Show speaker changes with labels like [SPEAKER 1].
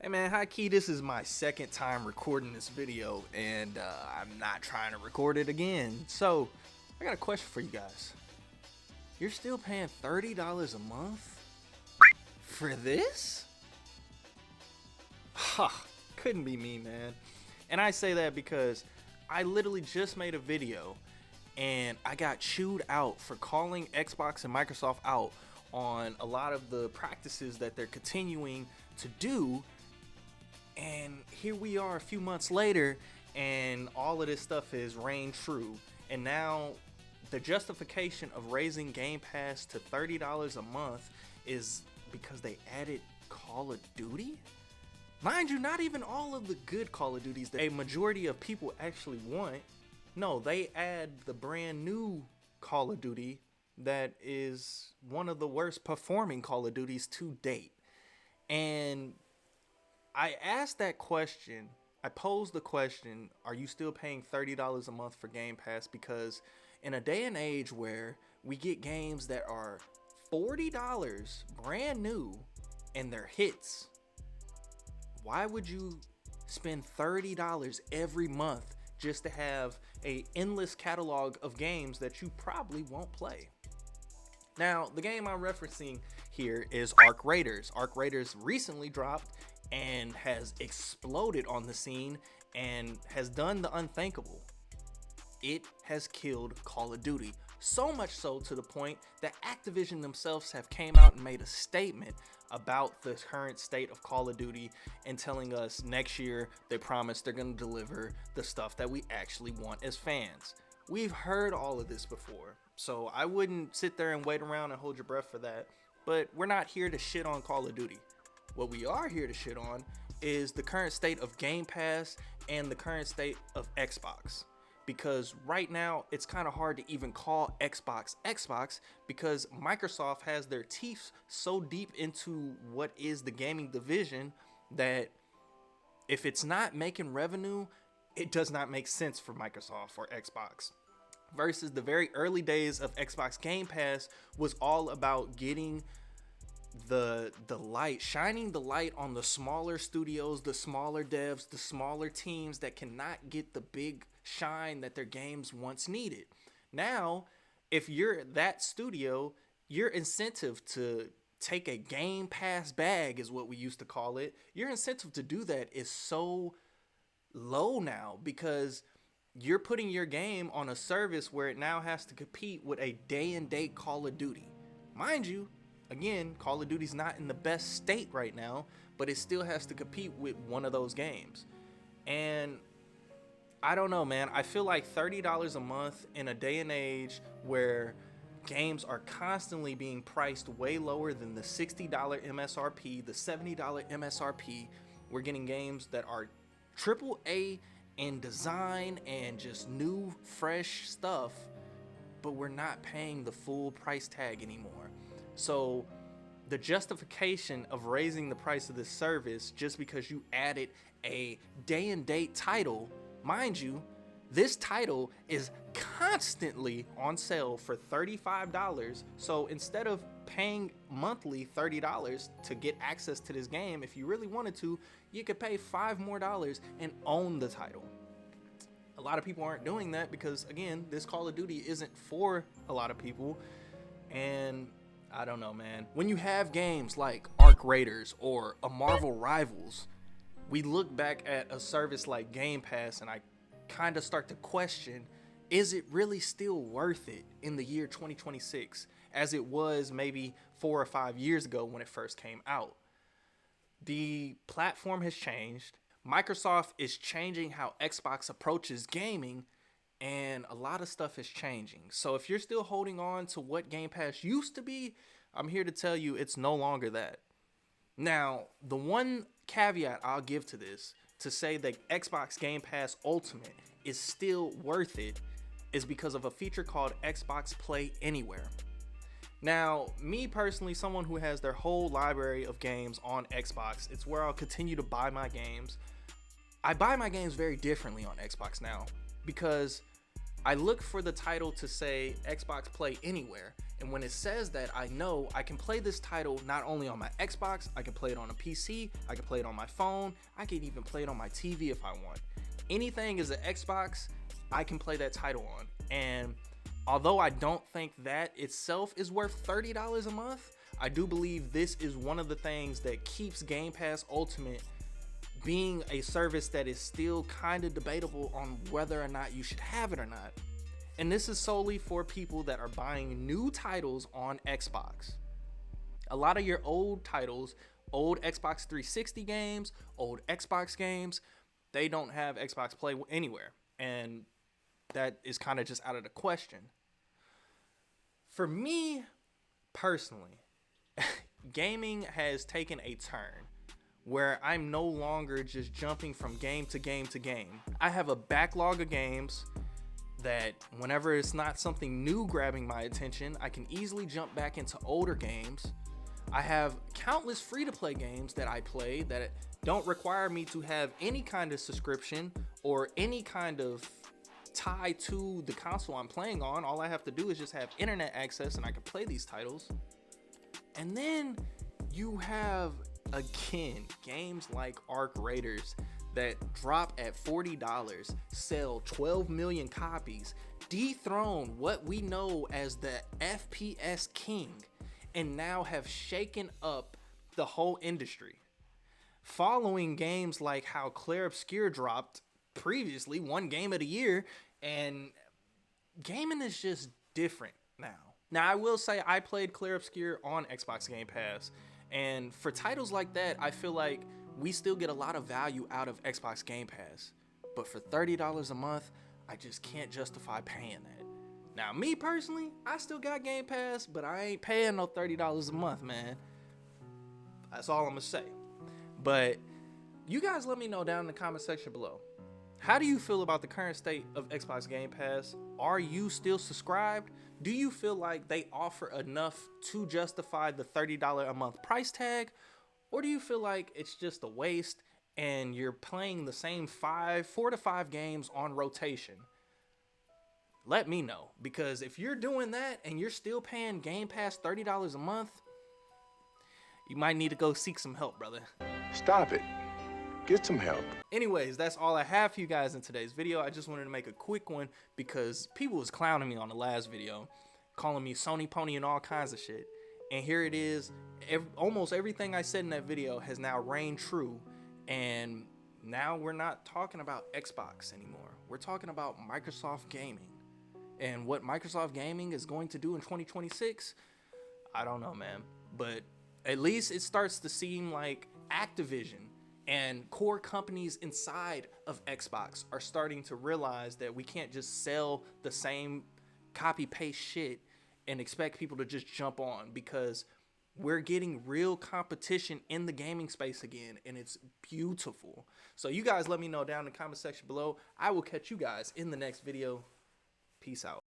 [SPEAKER 1] Hey man, high key, this is my second time recording this video, and I'm not trying to record it again. So, I got a question for you guys. You're still paying $30 a month for this? Ha, couldn't be me, man. And I say that because I literally just made a video, and I got chewed out for calling Xbox and Microsoft out on a lot of the practices that they're continuing to do. And here we are a few months later, and all of this stuff is reigned true. And now the justification of raising Game Pass to $30 a month is because they added Call of Duty? Mind you, not even all of the good Call of Duties that a majority of people actually want. No, they add the brand new Call of Duty that is one of the worst performing Call of Duties to date. And I asked that question, I posed the question, are you still paying $30 a month for Game Pass? Because in a day and age where we get games that are $40 brand new and they're hits, why would you spend $30 every month just to have an endless catalog of games that you probably won't play? Now, the game I'm referencing here is Arc Raiders. Arc Raiders recently dropped and has exploded on the scene and has done the unthinkable. It has killed Call of Duty, so much so to the point that Activision themselves have came out and made a statement about the current state of Call of Duty and telling us next year they promise they're going to deliver the stuff that we actually want as fans. We've heard all of this before, so I wouldn't sit there and wait around and hold your breath for that, but we're not here to shit on Call of Duty. What we are here to shit on is the current state of Game Pass and the current state of Xbox. Because right now, it's kind of hard to even call Xbox Xbox because Microsoft has their teeth so deep into what is the gaming division that if it's not making revenue, it does not make sense for Microsoft or Xbox. Versus the very early days of Xbox Game Pass was all about getting the light, shining the light on the smaller studios, the smaller devs, the smaller teams that cannot get the big shine that their games once needed. Now, if you're that studio, your incentive to take a Game Pass bag is what we used to call it. Your incentive to do that is so low now because you're putting your game on a service where it now has to compete with a day and date Call of Duty. Mind you, again, Call of Duty's not in the best state right now, but it still has to compete with one of those games. And I don't know, man. I feel like $30 a month in a day and age where games are constantly being priced way lower than the $60 MSRP, the $70 MSRP. We're getting games that are AAA in design and just new, fresh stuff, but we're not paying the full price tag anymore. So the justification of raising the price of this service just because you added a day and date title, mind you, this title is constantly on sale for $35. So instead of paying monthly $30 to get access to this game, if you really wanted to, you could pay $5 more and own the title. A lot of people aren't doing that because, again, this Call of Duty isn't for a lot of people. And I don't know, man. When you have games like Arc Raiders or a Marvel Rivals, we look back at a service like Game Pass and I kind of start to question, is it really still worth it in the year 2026 as it was maybe 4 or 5 years ago when it first came out? The platform has changed. Microsoft is changing how Xbox approaches gaming, and a lot of stuff is changing. So if you're still holding on to what Game Pass used to be, I'm here to tell you it's no longer that. Now, the one caveat I'll give to this to say that Xbox Game Pass Ultimate is still worth it is because of a feature called Xbox Play Anywhere. Now, me personally, someone who has their whole library of games on Xbox, it's where I'll continue to buy my games. I buy my games very differently on Xbox now because I look for the title to say Xbox Play Anywhere, and when it says that, I know I can play this title not only on my Xbox, I can play it on a PC, I can play it on my phone, I can even play it on my TV if I want. Anything is an Xbox, I can play that title on. And although I don't think that itself is worth $30 a month, I do believe this is one of the things that keeps Game Pass Ultimate being a service that is still kind of debatable on whether or not you should have it or not. And this is solely for people that are buying new titles on Xbox. A lot of your old titles, old Xbox 360 games, old Xbox games, they don't have Xbox Play Anywhere. And that is kind of just out of the question. For me, personally, gaming has taken a turn where I'm no longer just jumping from game to game to game. I have a backlog of games that whenever it's not something new grabbing my attention, I can easily jump back into older games. I have countless free-to-play games that I play that don't require me to have any kind of subscription or any kind of tie to the console I'm playing on. All I have to do is just have internet access and I can play these titles. And then you have, again, games like Arc Raiders that drop at $40, sell 12 million copies, dethrone what we know as the FPS king, and now have shaken up the whole industry. Following games like how Clair Obscur dropped previously, one game of the year, and gaming is just different now. Now, I will say I played Clair Obscur on Xbox Game Pass, and for titles like that, I feel like we still get a lot of value out of Xbox Game Pass. But for $30 a month, I just can't justify paying that. Now, me personally, I still got Game Pass, but I ain't paying no $30 a month, man. That's all I'm gonna say. But you guys let me know down in the comment section below. How do you feel about the current state of Xbox Game Pass? Are you still subscribed? Do you feel like they offer enough to justify the $30 a month price tag? Or do you feel like it's just a waste and you're playing the same 4 to 5 games on rotation? Let me know, because if you're doing that and you're still paying Game Pass $30 a month, you might need to go seek some help, brother.
[SPEAKER 2] Stop it. Get some help.
[SPEAKER 1] Anyways, that's all I have for you guys in today's video. I just wanted to make a quick one because people was clowning me on the last video, calling me Sony Pony and all kinds of shit. And here it is. Almost everything I said in that video has now reigned true. And now we're not talking about Xbox anymore. We're talking about Microsoft Gaming. And what Microsoft Gaming is going to do in 2026, I don't know, man. But at least it starts to seem like Activision and core companies inside of Xbox are starting to realize that we can't just sell the same copy-paste shit and expect people to just jump on, because we're getting real competition in the gaming space again, and it's beautiful. So you guys let me know down in the comment section below. I will catch you guys in the next video. Peace out.